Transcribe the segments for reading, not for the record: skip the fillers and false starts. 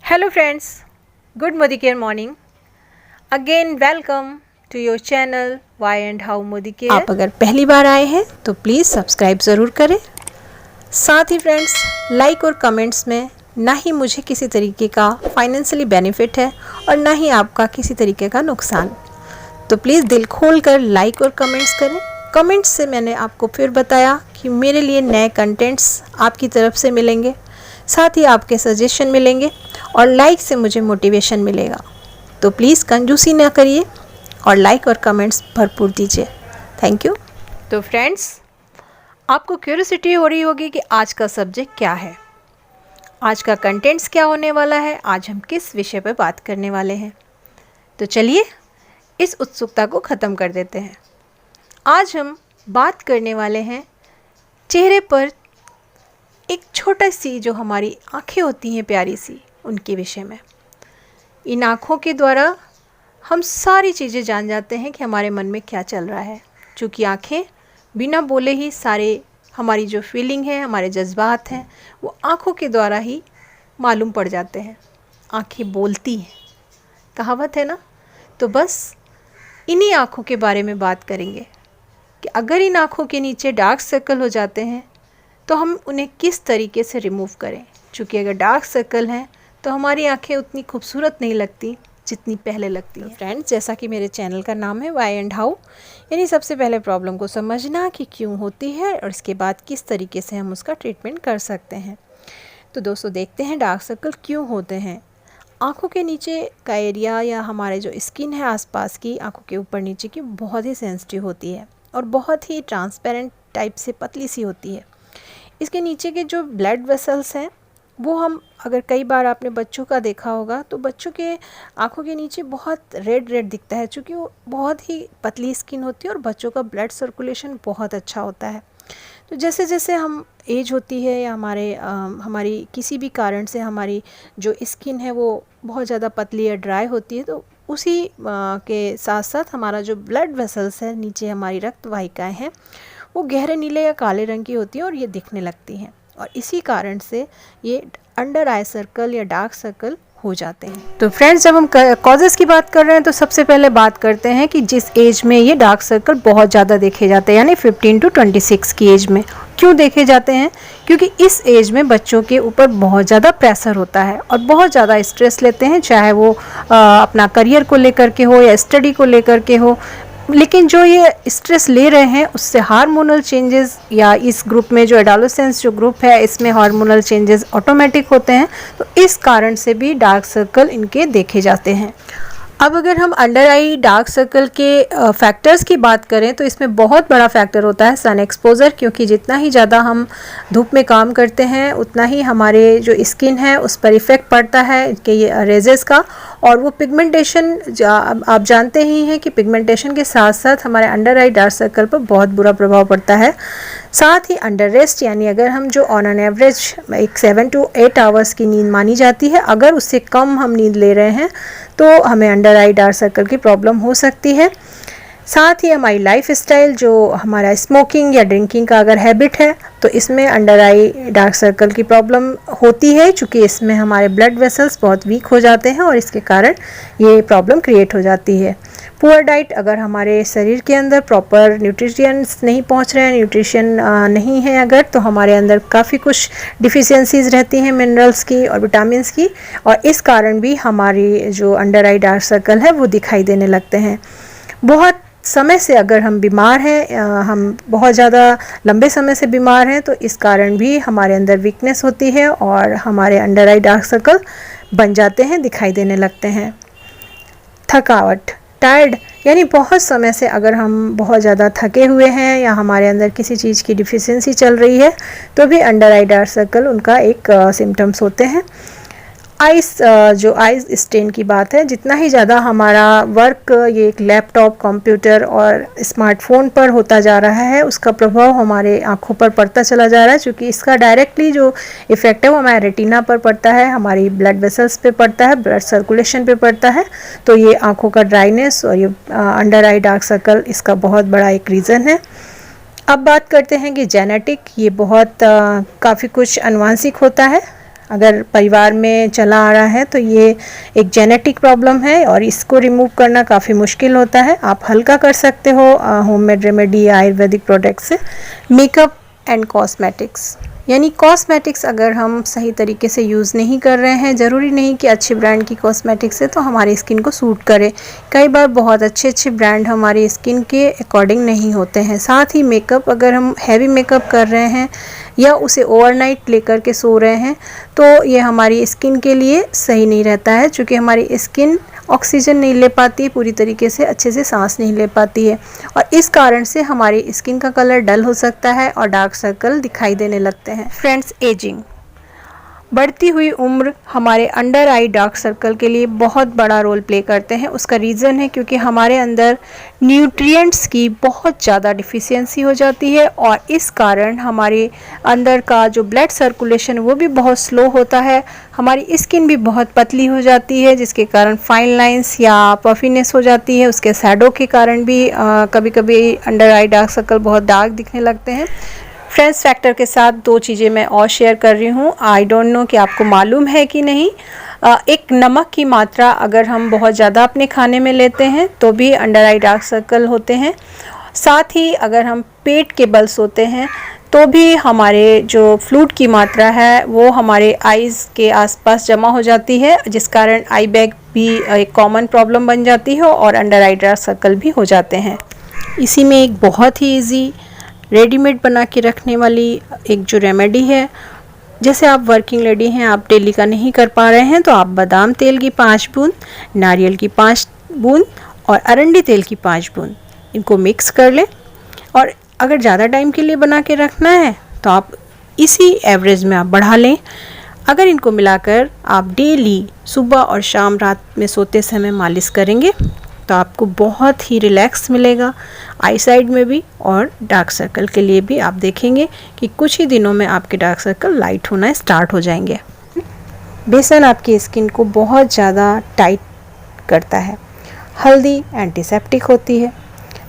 Hello friends, good Modi Care morning. Again welcome to your channel Why and How Modi Care. आप अगर पहली बार आए हैं तो प्लीज़ सब्सक्राइब ज़रूर करें। साथ ही फ्रेंड्स लाइक और कमेंट्स में ना ही मुझे किसी तरीके का फाइनेंशियली बेनिफिट है और ना ही आपका किसी तरीके का नुकसान, तो प्लीज़ दिल खोल कर लाइक और कमेंट्स करें। कमेंट्स से मैंने आपको फिर बताया कि मेरे लिए नए कंटेंट्स आपकी तरफ से मिलेंगे, साथ ही आपके सजेशन मिलेंगे और लाइक से मुझे मोटिवेशन मिलेगा। तो प्लीज़ कंजूसी ना करिए और लाइक और कमेंट्स भरपूर दीजिए। Thank you. तो फ्रेंड्स, आपको क्यूरियोसिटी हो रही होगी कि आज का सब्जेक्ट क्या है, आज का कंटेंट्स क्या होने वाला है, आज हम किस विषय पर बात करने वाले हैं। तो चलिए इस उत्सुकता को ख़त्म कर देते हैं। आज हम बात करने वाले हैं चेहरे पर एक छोटा सी जो हमारी आँखें होती हैं प्यारी सी, उनके विषय में। इन आँखों के द्वारा हम सारी चीज़ें जान जाते हैं कि हमारे मन में क्या चल रहा है, क्योंकि आँखें बिना बोले ही सारे हमारी जो फीलिंग है, हमारे जज्बात हैं, वो आँखों के द्वारा ही मालूम पड़ जाते हैं। आँखें बोलती हैं, कहावत है ना। तो बस इन्हीं आँखों के बारे में बात करेंगे कि अगर इन आँखों के नीचे डार्क सर्कल हो जाते हैं तो हम उन्हें किस तरीके से रिमूव करें। क्योंकि अगर डार्क सर्कल हैं तो हमारी आंखें उतनी खूबसूरत नहीं लगती जितनी पहले लगती हैं। फ्रेंड्स, जैसा कि मेरे चैनल का नाम है वाई एंड हाउ, यानी सबसे पहले प्रॉब्लम को समझना कि क्यों होती है और इसके बाद किस तरीके से हम उसका ट्रीटमेंट कर सकते हैं। तो दोस्तों, देखते हैं डार्क सर्कल क्यों होते हैं। आँखों के नीचे का एरिया या हमारे जो स्किन है आसपास की, आँखों के ऊपर नीचे की, बहुत ही सेंसिटिव होती है और बहुत ही ट्रांसपेरेंट टाइप से पतली सी होती है। इसके नीचे के जो ब्लड वेसल्स हैं वो हम, अगर कई बार आपने बच्चों का देखा होगा तो बच्चों के आँखों के नीचे बहुत रेड रेड दिखता है, क्योंकि वो बहुत ही पतली स्किन होती है और बच्चों का ब्लड सर्कुलेशन बहुत अच्छा होता है। तो जैसे जैसे हम एज होती है या हमारी किसी भी कारण से हमारी जो स्किन है वो बहुत ज़्यादा पतली या ड्राई होती है, तो उसी के साथ साथ हमारा जो ब्लड वेसल्स है, नीचे हमारी रक्त वाहिकाएँ हैं, वो गहरे नीले या काले रंग की होती हैं और ये दिखने लगती हैं, और इसी कारण से ये अंडर आई सर्कल या डार्क सर्कल हो जाते हैं। तो फ्रेंड्स, जब हम कॉजेज़ की बात कर रहे हैं तो सबसे पहले बात करते हैं कि जिस एज में ये डार्क सर्कल बहुत ज़्यादा देखे जाते हैं, यानी 15 to 26 की एज में। क्यों देखे जाते हैं? क्योंकि इस एज में बच्चों के ऊपर बहुत ज़्यादा प्रेशर होता है और बहुत ज़्यादा स्ट्रेस लेते हैं, चाहे वो अपना करियर को लेकर के हो या स्टडी को लेकर के हो। लेकिन जो ये स्ट्रेस ले रहे हैं उससे हार्मोनल चेंजेस, या इस ग्रुप में जो एडोलेसेंस जो ग्रुप है इसमें हार्मोनल चेंजेस ऑटोमेटिक होते हैं, तो इस कारण से भी डार्क सर्कल इनके देखे जाते हैं। अब अगर हम अंडर आई डार्क सर्कल के फैक्टर्स की बात करें तो इसमें बहुत बड़ा फैक्टर होता है सन एक्सपोजर, क्योंकि जितना ही ज़्यादा हम धूप में काम करते हैं उतना ही हमारे जो स्किन है उस पर इफ़ेक्ट पड़ता है इनके ये रेजेस का। और वो पिगमेंटेशन, आप जानते ही हैं कि पिगमेंटेशन के साथ साथ हमारे अंडर आई डार्क सर्कल पर बहुत बुरा प्रभाव पड़ता है। साथ ही अंडर रेस्ट, यानी अगर हम जो ऑन एन एवरेज एक 7 to 8 आवर्स की नींद मानी जाती है, अगर उससे कम हम नींद ले रहे हैं तो हमें अंडर आई डार्क सर्कल की प्रॉब्लम हो सकती है। साथ ही हमारी लाइफ स्टाइल, जो हमारा स्मोकिंग या ड्रिंकिंग का अगर हैबिट है तो इसमें अंडर आई डार्क सर्कल की प्रॉब्लम होती है, क्योंकि इसमें हमारे ब्लड वेसल्स बहुत वीक हो जाते हैं और इसके कारण ये प्रॉब्लम क्रिएट हो जाती है। पुअर डाइट, अगर हमारे शरीर के अंदर प्रॉपर न्यूट्रिशंस नहीं पहुंच रहे हैं, न्यूट्रिशन नहीं है अगर, तो हमारे अंदर काफ़ी कुछ डिफिशियंसीज रहती हैं मिनरल्स की और विटामिन्स की, और इस कारण भी हमारी जो अंडर आई डार्क सर्कल है वो दिखाई देने लगते हैं। बहुत समय से अगर हम बीमार हैं, हम बहुत ज़्यादा लंबे समय से बीमार हैं, तो इस कारण भी हमारे अंदर वीकनेस होती है और हमारे अंडर आई डार्क सर्कल बन जाते हैं, दिखाई देने लगते हैं। थकावट, टायर्ड, यानी बहुत समय से अगर हम बहुत ज़्यादा थके हुए हैं या हमारे अंदर किसी चीज़ की डिफिशियंसी चल रही है तो भी अंडर आई डार्क सर्कल उनका एक सिम्टम्स होते हैं। आइस, जो आइस स्ट्रेन की बात है, जितना ही ज़्यादा हमारा वर्क ये एक लैपटॉप, कंप्यूटर और स्मार्टफोन पर होता जा रहा है, उसका प्रभाव हमारे आँखों पर पड़ता चला जा रहा है, क्योंकि इसका डायरेक्टली जो इफ़ेक्ट है वो हमारे रेटिना पर पड़ता है, हमारी ब्लड वेसल्स पे पड़ता है, ब्लड सर्कुलेशन पे पड़ता है। तो ये आँखों का ड्राइनेस और ये अंडर आई डार्क सर्कल इसका बहुत बड़ा एक रीज़न है। अब बात करते हैं कि जेनेटिक, ये बहुत काफ़ी कुछ अनुवांशिक होता है। अगर परिवार में चला आ रहा है तो ये एक जेनेटिक प्रॉब्लम है और इसको रिमूव करना काफ़ी मुश्किल होता है। आप हल्का कर सकते हो होममेड रेमेडी या आयुर्वेदिक प्रोडक्ट से। मेकअप एंड कॉस्मेटिक्स, यानी कॉस्मेटिक्स अगर हम सही तरीके से यूज़ नहीं कर रहे हैं, ज़रूरी नहीं कि अच्छे ब्रांड की कॉस्मेटिक्स है तो हमारी स्किन को सूट करे। कई बार बहुत अच्छे ब्रांड हमारी स्किन के अकॉर्डिंग नहीं होते हैं। साथ ही मेकअप, अगर हम हैवी मेकअप कर रहे हैं या उसे ओवरनाइट लेकर के सो रहे हैं तो ये हमारी स्किन के लिए सही नहीं रहता है, क्योंकि हमारी स्किन ऑक्सीजन नहीं ले पाती, पूरी तरीके से अच्छे से सांस नहीं ले पाती है और इस कारण से हमारी स्किन का कलर डल हो सकता है और डार्क सर्कल दिखाई देने लगते हैं। फ्रेंड्स, एजिंग, बढ़ती हुई उम्र हमारे अंडर आई डार्क सर्कल के लिए बहुत बड़ा रोल प्ले करते हैं। उसका रीज़न है क्योंकि हमारे अंदर न्यूट्रिएंट्स की बहुत ज़्यादा डिफिशियंसी हो जाती है और इस कारण हमारे अंदर का जो ब्लड सर्कुलेशन वो भी बहुत स्लो होता है। हमारी स्किन भी बहुत पतली हो जाती है जिसके कारण फाइन लाइंस या पफीनेस हो जाती है। उसके शैडो के कारण भी कभी कभी अंडर आई डार्क सर्कल बहुत डार्क दिखने लगते हैं। फ्रेंड्स, फैक्टर के साथ दो चीज़ें मैं और शेयर कर रही हूँ। आई डोंट नो कि आपको मालूम है कि नहीं, एक नमक की मात्रा अगर हम बहुत ज़्यादा अपने खाने में लेते हैं तो भी अंडर आई डार्क सर्कल होते हैं। साथ ही अगर हम पेट के बल सोते हैं तो भी हमारे जो फ्लूइड की मात्रा है वो हमारे आइज़ के आसपास जमा हो जाती है, जिस कारण आई बैग भी एक कॉमन प्रॉब्लम बन जाती है और अंडर आई डार्क सर्कल भी हो जाते हैं। इसी में एक बहुत ही ईजी रेडीमेड बना के रखने वाली एक जो रेमेडी है, जैसे आप वर्किंग लेडी हैं, आप डेली का नहीं कर पा रहे हैं तो आप बादाम तेल की 5 बूंद, नारियल की 5 बूंद और अरंडी तेल की 5 बूंद इनको मिक्स कर लें। और अगर ज़्यादा टाइम के लिए बना के रखना है तो आप इसी एवरेज में आप बढ़ा लें। अगर इनको मिलाकर आप डेली सुबह और शाम रात में सोते समय मालिश करेंगे तो आपको बहुत ही रिलैक्स मिलेगा, आई साइड में भी और डार्क सर्कल के लिए भी। आप देखेंगे कि कुछ ही दिनों में आपके डार्क सर्कल लाइट होना स्टार्ट हो जाएंगे। बेसन आपकी स्किन को बहुत ज़्यादा टाइट करता है। हल्दी एंटीसेप्टिक होती है।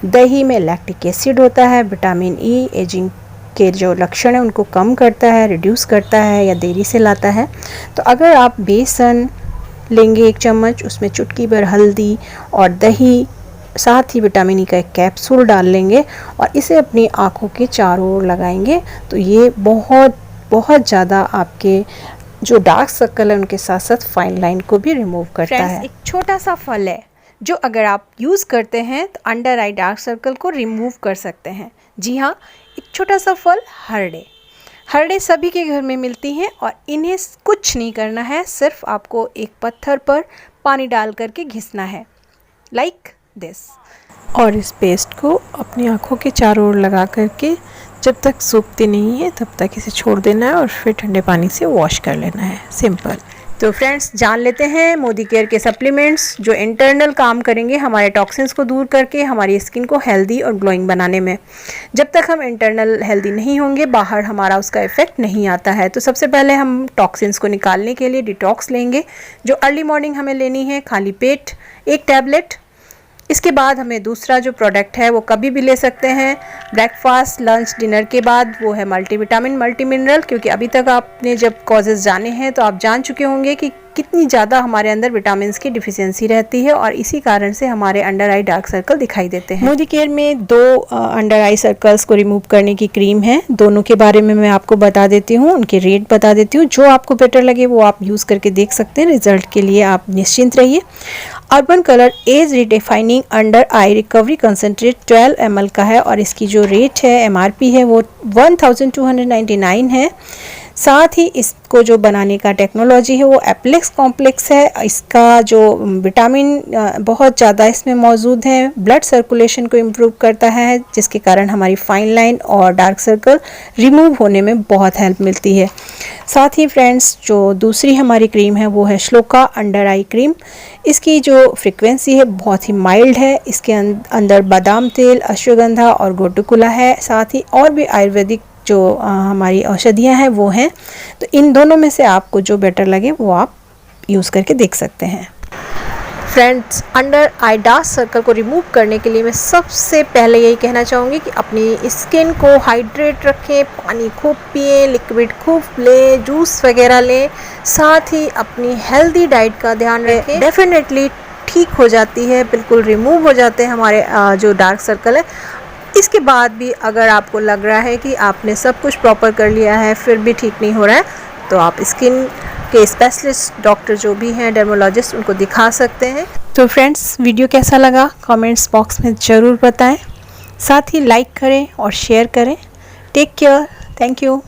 दही में लैक्टिक एसिड होता है। विटामिन ई एजिंग के जो लक्षण हैं उनको कम करता है, रिड्यूस करता है या देरी से लाता है। तो अगर आप बेसन लेंगे 1 चम्मच, उसमें चुटकी भर हल्दी और दही, साथ ही विटामिन ई का एक कैप्सूल डाल लेंगे और इसे अपनी आँखों के चारों ओर लगाएंगे तो ये बहुत ज़्यादा आपके जो डार्क सर्कल है उनके साथ साथ फाइन लाइन को भी रिमूव करता है। एक छोटा सा फल है जो अगर आप यूज़ करते हैं तो अंडर आई डार्क सर्कल को रिमूव कर सकते हैं। जी हाँ, एक छोटा सा फल हरड़े सभी के घर में मिलती हैं और इन्हें कुछ नहीं करना है, सिर्फ आपको एक पत्थर पर पानी डाल करके घिसना है, लाइक दिस। और इस पेस्ट को अपनी आँखों के चारों ओर लगा करके जब तक सूखती नहीं है तब तक इसे छोड़ देना है और फिर ठंडे पानी से वॉश कर लेना है। सिंपल। तो फ्रेंड्स, जान लेते हैं मोदी केयर के सप्लीमेंट्स जो इंटरनल काम करेंगे हमारे टॉक्सिन्स को दूर करके हमारी स्किन को हेल्दी और ग्लोइंग बनाने में। जब तक हम इंटरनल हेल्दी नहीं होंगे बाहर हमारा उसका इफेक्ट नहीं आता है। तो सबसे पहले हम टॉक्सिन्स को निकालने के लिए डिटॉक्स लेंगे, जो अर्ली मॉर्निंग हमें लेनी है खाली पेट 1 टैबलेट। इसके बाद हमें दूसरा जो प्रोडक्ट है वो कभी भी ले सकते हैं ब्रेकफास्ट, लंच, डिनर के बाद, वो है मल्टीविटामिन मल्टी मिनरल। क्योंकि अभी तक आपने जब कॉजेज़ जाने हैं तो आप जान चुके होंगे कि कितनी ज़्यादा हमारे अंदर विटामिन की डिफिशियंसी रहती है और इसी कारण से हमारे अंडर आई डार्क सर्कल दिखाई देते हैं। मोदी केयर में 2 अंडर आई सर्कल्स को रिमूव करने की क्रीम है, दोनों के बारे में मैं आपको बता देती हूँ, उनके रेट बता देती हूँ। जो आपको बेटर लगे वो आप यूज़ करके देख सकते हैं। रिजल्ट के लिए आप निश्चिंत रहिए। अर्बन कलर एज रिडिफाइनिंग अंडर आई रिकवरी कंसनट्रेट 12 ml का है और इसकी जो रेट है MRP है वो 1299 है। साथ ही इसको जो बनाने का टेक्नोलॉजी है वो एप्लेक्स कॉम्प्लेक्स है। इसका जो विटामिन बहुत ज़्यादा इसमें मौजूद है, ब्लड सर्कुलेशन को इम्प्रूव करता है, जिसके कारण हमारी फाइन लाइन और डार्क सर्कल रिमूव होने में बहुत हेल्प मिलती है। साथ ही फ्रेंड्स, जो दूसरी हमारी क्रीम है वो है श्लोका अंडर आई क्रीम। इसकी जो फ्रीक्वेंसी है बहुत ही माइल्ड है। इसके अंदर बादाम तेल, अश्वगंधा और गोटुकुला है। साथ ही और भी आयुर्वेदिक जो हमारी औषधियाँ हैं वो हैं। तो इन दोनों में से आपको जो बेटर लगे वो आप यूज़ करके देख सकते हैं। Friends, under eye dark circle को रिमूव करने के लिए मैं सबसे पहले यही कहना चाहूँगी कि अपनी स्किन को हाइड्रेट रखें, पानी खूब पिएं, लिक्विड खूब लें, जूस वगैरह लें, साथ ही अपनी हेल्दी डाइट का ध्यान रखें। डेफिनेटली ठीक हो जाती है, बिल्कुल रिमूव हो जाते हैं हमारे जो डार्क सर्कल है। इसके बाद भी अगर आपको लग रहा है कि आपने सब कुछ प्रॉपर कर लिया है फिर भी ठीक नहीं हो रहा है, तो आप स्किन के स्पेशलिस्ट डॉक्टर जो भी हैं, डर्मोलॉजिस्ट, उनको दिखा सकते हैं। तो फ्रेंड्स, वीडियो कैसा लगा कमेंट्स बॉक्स में ज़रूर बताएं, साथ ही लाइक करें और शेयर करें। Take care, thank you.